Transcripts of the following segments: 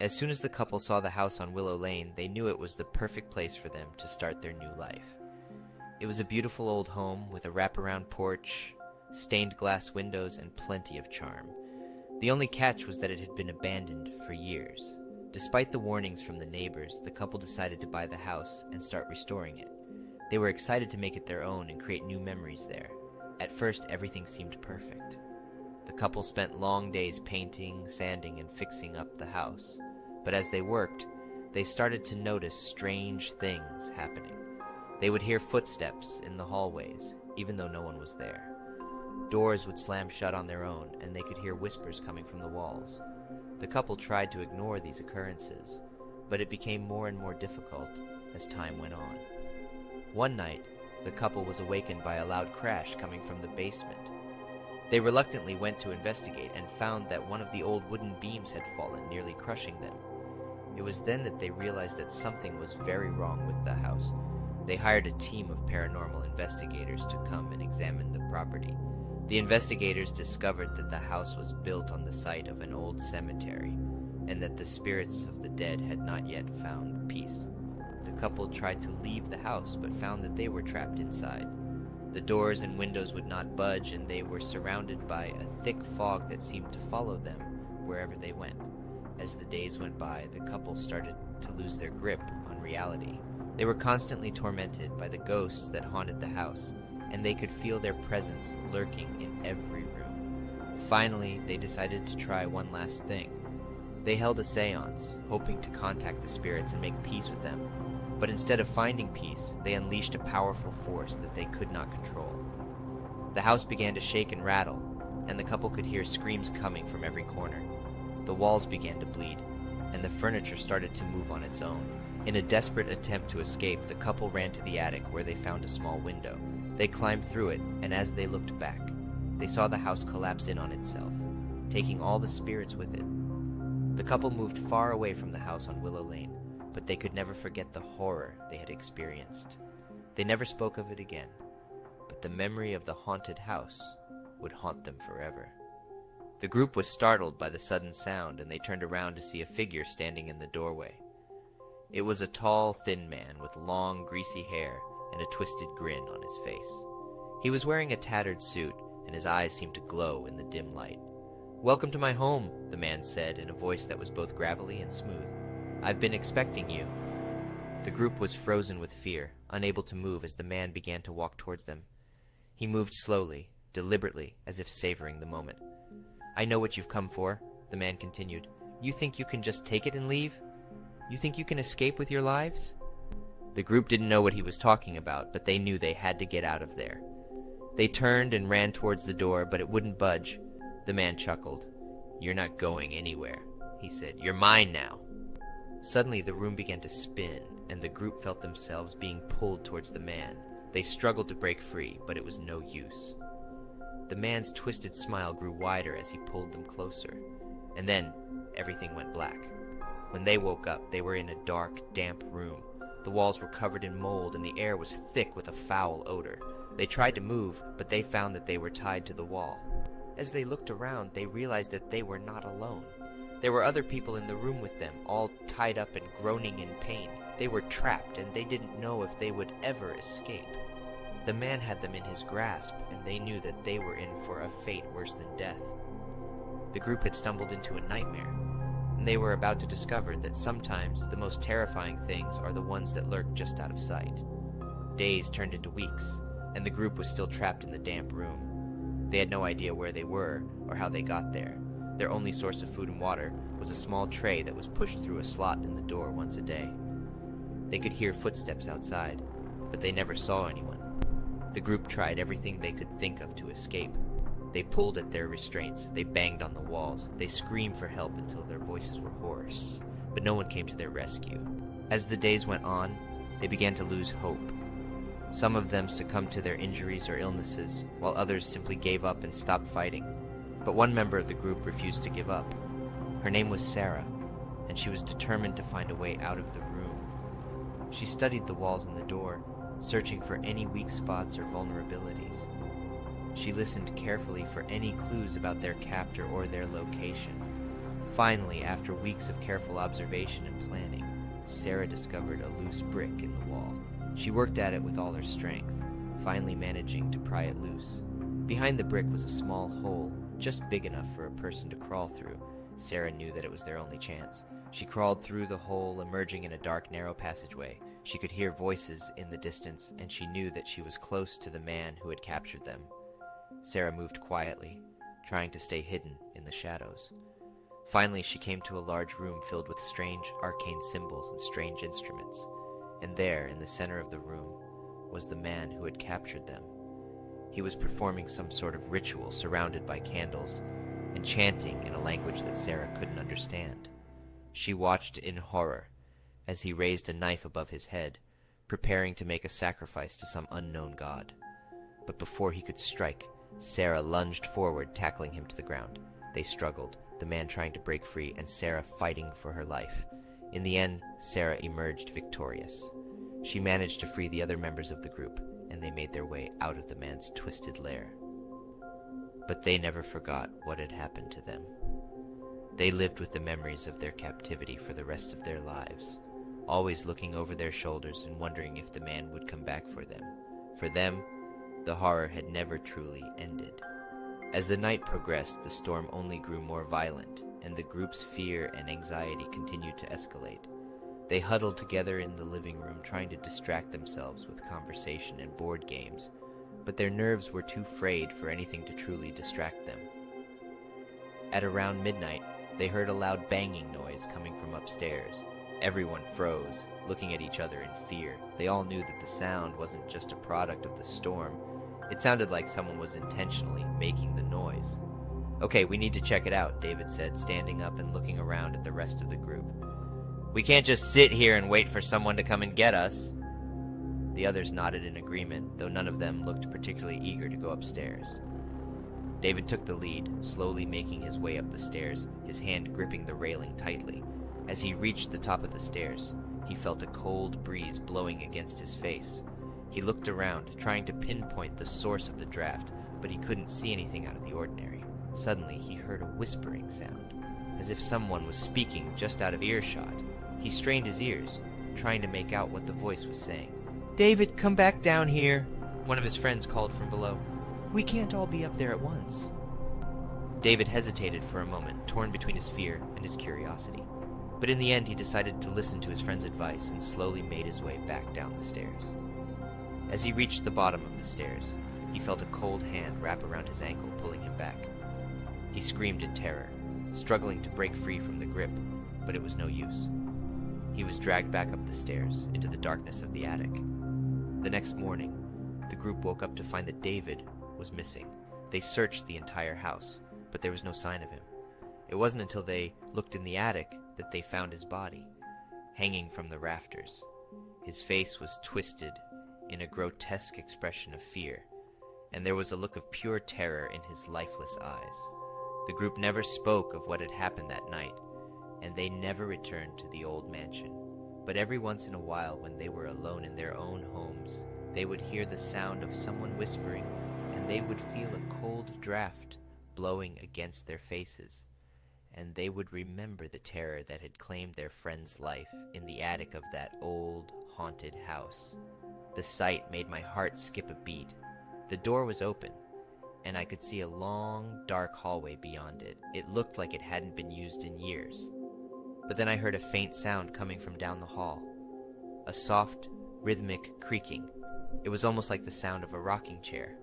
As soon as the couple saw the house on Willow Lane, they knew it was the perfect place for them to start their new life. It was a beautiful old home with a wraparound porch, stained glass windows, and plenty of charm. The only catch was that it had been abandoned for years. Despite the warnings from the neighbors, the couple decided to buy the house and start restoring it. They were excited to make it their own and create new memories there. At first, everything seemed perfect. The couple spent long days painting, sanding, and fixing up the house. But as they worked, they started to notice strange things happening. They would hear footsteps in the hallways, even though no one was there. Doors would slam shut on their own, and they could hear whispers coming from the walls. The couple tried to ignore these occurrences, but it became more and more difficult as time went on. One night, the couple was awakened by a loud crash coming from the basement. They reluctantly went to investigate and found that one of the old wooden beams had fallen, nearly crushing them. It was then that they realized that something was very wrong with the house. They hired a team of paranormal investigators to come and examine the property. The investigators discovered that the house was built on the site of an old cemetery, and that the spirits of the dead had not yet found peace. The couple tried to leave the house, but found that they were trapped inside. The doors and windows would not budge, and they were surrounded by a thick fog that seemed to follow them wherever they went. As the days went by, the couple started to lose their grip on reality. They were constantly tormented by the ghosts that haunted the house, and they could feel their presence lurking in every room. Finally, they decided to try one last thing. They held a seance, hoping to contact the spirits and make peace with them. But instead of finding peace, they unleashed a powerful force that they could not control. The house began to shake and rattle, and the couple could hear screams coming from every corner. The walls began to bleed, and the furniture started to move on its own. In a desperate attempt to escape, the couple ran to the attic where they found a small window. They climbed through it, and as they looked back, they saw the house collapse in on itself, taking all the spirits with it. The couple moved far away from the house on Willow Lane, but they could never forget the horror they had experienced. They never spoke of it again, but the memory of the haunted house would haunt them forever. The group was startled by the sudden sound, and they turned around to see a figure standing in the doorway. It was a tall, thin man with long, greasy hair and a twisted grin on his face. He was wearing a tattered suit, and his eyes seemed to glow in the dim light. "Welcome to my home," the man said in a voice that was both gravelly and smooth. "I've been expecting you." The group was frozen with fear, unable to move as the man began to walk towards them. He moved slowly, deliberately, as if savoring the moment. "I know what you've come for," the man continued. "You think you can just take it and leave? You think you can escape with your lives?" The group didn't know what he was talking about, but they knew they had to get out of there. They turned and ran towards the door, but it wouldn't budge. The man chuckled. "You're not going anywhere," he said. "You're mine now." Suddenly the room began to spin, and the group felt themselves being pulled towards the man. They struggled to break free, but it was no use. The man's twisted smile grew wider as he pulled them closer, and then everything went black. When they woke up, they were in a dark, damp room. The walls were covered in mold, and the air was thick with a foul odor. They tried to move, but they found that they were tied to the wall. As they looked around, they realized that they were not alone. There were other people in the room with them, all tied up and groaning in pain. They were trapped, and they didn't know if they would ever escape. The man had them in his grasp, and they knew that they were in for a fate worse than death. The group had stumbled into a nightmare, and they were about to discover that sometimes the most terrifying things are the ones that lurk just out of sight. Days turned into weeks, and the group was still trapped in the damp room. They had no idea where they were or how they got there. Their only source of food and water was a small tray that was pushed through a slot in the door once a day. They could hear footsteps outside, but they never saw anyone. The group tried everything they could think of to escape. They pulled at their restraints, they banged on the walls, they screamed for help until their voices were hoarse, but no one came to their rescue. As the days went on, they began to lose hope. Some of them succumbed to their injuries or illnesses, while others simply gave up and stopped fighting. But one member of the group refused to give up. Her name was Sarah, and she was determined to find a way out of the room. She studied the walls and the door, searching for any weak spots or vulnerabilities. She listened carefully for any clues about their captor or their location. Finally, after weeks of careful observation and planning, Sarah discovered a loose brick in the wall. She worked at it with all her strength, finally managing to pry it loose. Behind the brick was a small hole, just big enough for a person to crawl through. Sarah knew that it was their only chance. She crawled through the hole, emerging in a dark, narrow passageway. She could hear voices in the distance, and she knew that she was close to the man who had captured them. Sarah moved quietly, trying to stay hidden in the shadows. Finally, she came to a large room filled with strange, arcane symbols and strange instruments. And there, in the center of the room, was the man who had captured them. He was performing some sort of ritual surrounded by candles and chanting in a language that Sarah couldn't understand. She watched in horror as he raised a knife above his head, preparing to make a sacrifice to some unknown god. But before he could strike, Sarah lunged forward, tackling him to the ground. They struggled, the man trying to break free and Sarah fighting for her life. In the end, Sarah emerged victorious. She managed to free the other members of the group, and they made their way out of the man's twisted lair. But they never forgot what had happened to them. They lived with the memories of their captivity for the rest of their lives, always looking over their shoulders and wondering if the man would come back for them. For them, the horror had never truly ended. As the night progressed, the storm only grew more violent, and the group's fear and anxiety continued to escalate. They huddled together in the living room, trying to distract themselves with conversation and board games, but their nerves were too frayed for anything to truly distract them. At around midnight, they heard a loud banging noise coming from upstairs. Everyone froze, looking at each other in fear. They all knew that the sound wasn't just a product of the storm. It sounded like someone was intentionally making the noise. "Okay, we need to check it out," David said, standing up and looking around at the rest of the group. "We can't just sit here and wait for someone to come and get us." The others nodded in agreement, though none of them looked particularly eager to go upstairs. David took the lead, slowly making his way up the stairs, his hand gripping the railing tightly. As he reached the top of the stairs, he felt a cold breeze blowing against his face. He looked around, trying to pinpoint the source of the draft, but he couldn't see anything out of the ordinary. Suddenly, he heard a whispering sound, as if someone was speaking just out of earshot. He strained his ears, trying to make out what the voice was saying. "David, come back down here," one of his friends called from below. "We can't all be up there at once." David hesitated for a moment, torn between his fear and his curiosity. But in the end, he decided to listen to his friend's advice and slowly made his way back down the stairs. As he reached the bottom of the stairs, he felt a cold hand wrap around his ankle, pulling him back. He screamed in terror, struggling to break free from the grip, but it was no use. He was dragged back up the stairs into the darkness of the attic. The next morning, the group woke up to find that David was missing. They searched the entire house, but there was no sign of him. It wasn't until they looked in the attic that they found his body, hanging from the rafters. His face was twisted in a grotesque expression of fear, and there was a look of pure terror in his lifeless eyes. The group never spoke of what had happened that night, and they never returned to the old mansion. But every once in a while, when they were alone in their own homes, they would hear the sound of someone whispering, and they would feel a cold draft blowing against their faces, and they would remember the terror that had claimed their friend's life in the attic of that old, haunted house. The sight made my heart skip a beat. The door was open, and I could see a long, dark hallway beyond it. It looked like it hadn't been used in years. But then I heard a faint sound coming from down the hall. A soft, rhythmic creaking. It was almost like the sound of a rocking chair.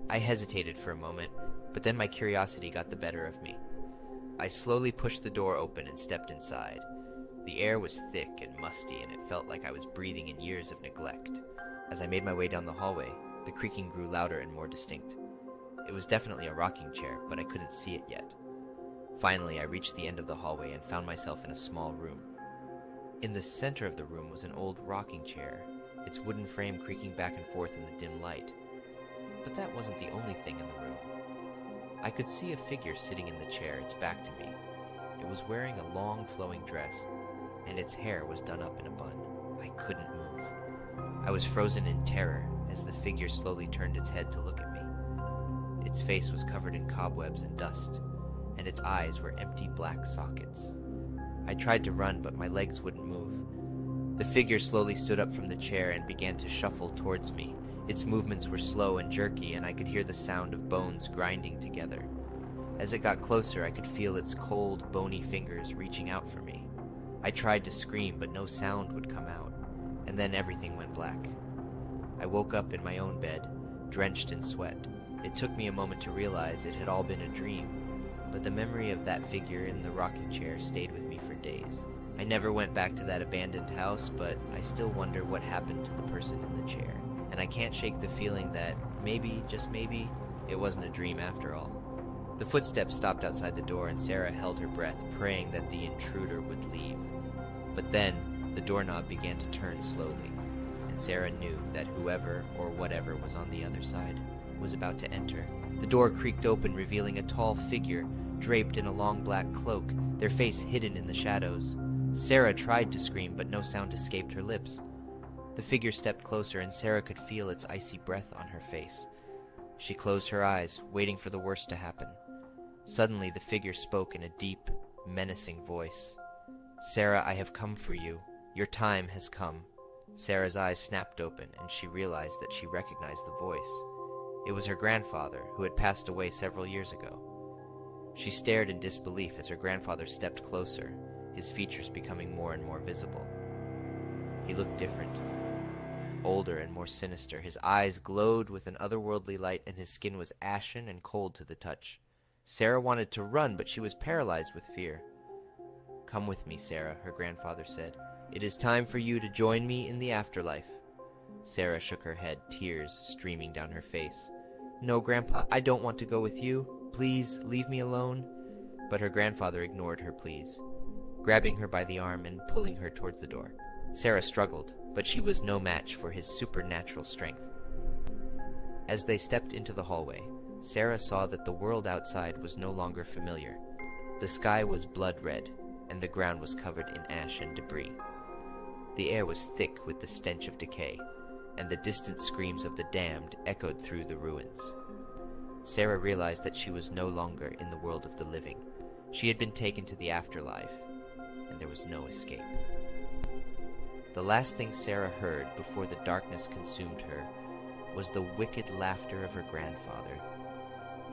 I hesitated for a moment, but then my curiosity got the better of me. I slowly pushed the door open and stepped inside. The air was thick and musty, and it felt like I was breathing in years of neglect. As I made my way down the hallway, the creaking grew louder and more distinct. It was definitely a rocking chair, but I couldn't see it yet. Finally, I reached the end of the hallway and found myself in a small room. In the center of the room was an old rocking chair, its wooden frame creaking back and forth in the dim light. But that wasn't the only thing in the room. I could see a figure sitting in the chair, its back to me. It was wearing a long, flowing dress, and its hair was done up in a bun. I couldn't move. I was frozen in terror as the figure slowly turned its head to look at me. Its face was covered in cobwebs and dust, and its eyes were empty black sockets. I tried to run, but my legs wouldn't move. The figure slowly stood up from the chair and began to shuffle towards me. Its movements were slow and jerky, and I could hear the sound of bones grinding together. As it got closer, I could feel its cold, bony fingers reaching out for me. I tried to scream, but no sound would come out, and then everything went black. I woke up in my own bed, drenched in sweat. It took me a moment to realize it had all been a dream, but the memory of that figure in the rocking chair stayed with me for days. I never went back to that abandoned house, but I still wonder what happened to the person in the chair. And I can't shake the feeling that maybe, just maybe, it wasn't a dream after all. The footsteps stopped outside the door, and Sarah held her breath, praying that the intruder would leave. But then, the doorknob began to turn slowly, and Sarah knew that whoever or whatever was on the other side was about to enter. The door creaked open, revealing a tall figure draped in a long black cloak, their face hidden in the shadows. Sarah tried to scream, but no sound escaped her lips. The figure stepped closer, and Sarah could feel its icy breath on her face. She closed her eyes, waiting for the worst to happen. Suddenly, the figure spoke in a deep, menacing voice. "Sarah, I have come for you. Your time has come." Sarah's eyes snapped open, and she realized that she recognized the voice. It was her grandfather, who had passed away several years ago. She stared in disbelief as her grandfather stepped closer, his features becoming more and more visible. He looked different, older and more sinister. His eyes glowed with an otherworldly light, and his skin was ashen and cold to the touch. Sarah wanted to run, but she was paralyzed with fear. "Come with me, Sarah," her grandfather said. "It is time for you to join me in the afterlife." Sarah shook her head, tears streaming down her face. "No, Grandpa, I don't want to go with you. Please, leave me alone." But her grandfather ignored her pleas, grabbing her by the arm and pulling her towards the door. Sarah struggled, but she was no match for his supernatural strength. As they stepped into the hallway, Sarah saw that the world outside was no longer familiar. The sky was blood red, and the ground was covered in ash and debris. The air was thick with the stench of decay, and the distant screams of the damned echoed through the ruins. Sarah realized that she was no longer in the world of the living. She had been taken to the afterlife, and there was no escape. The last thing Sarah heard before the darkness consumed her was the wicked laughter of her grandfather,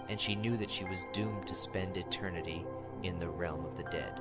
and she knew that she was doomed to spend eternity in the realm of the dead.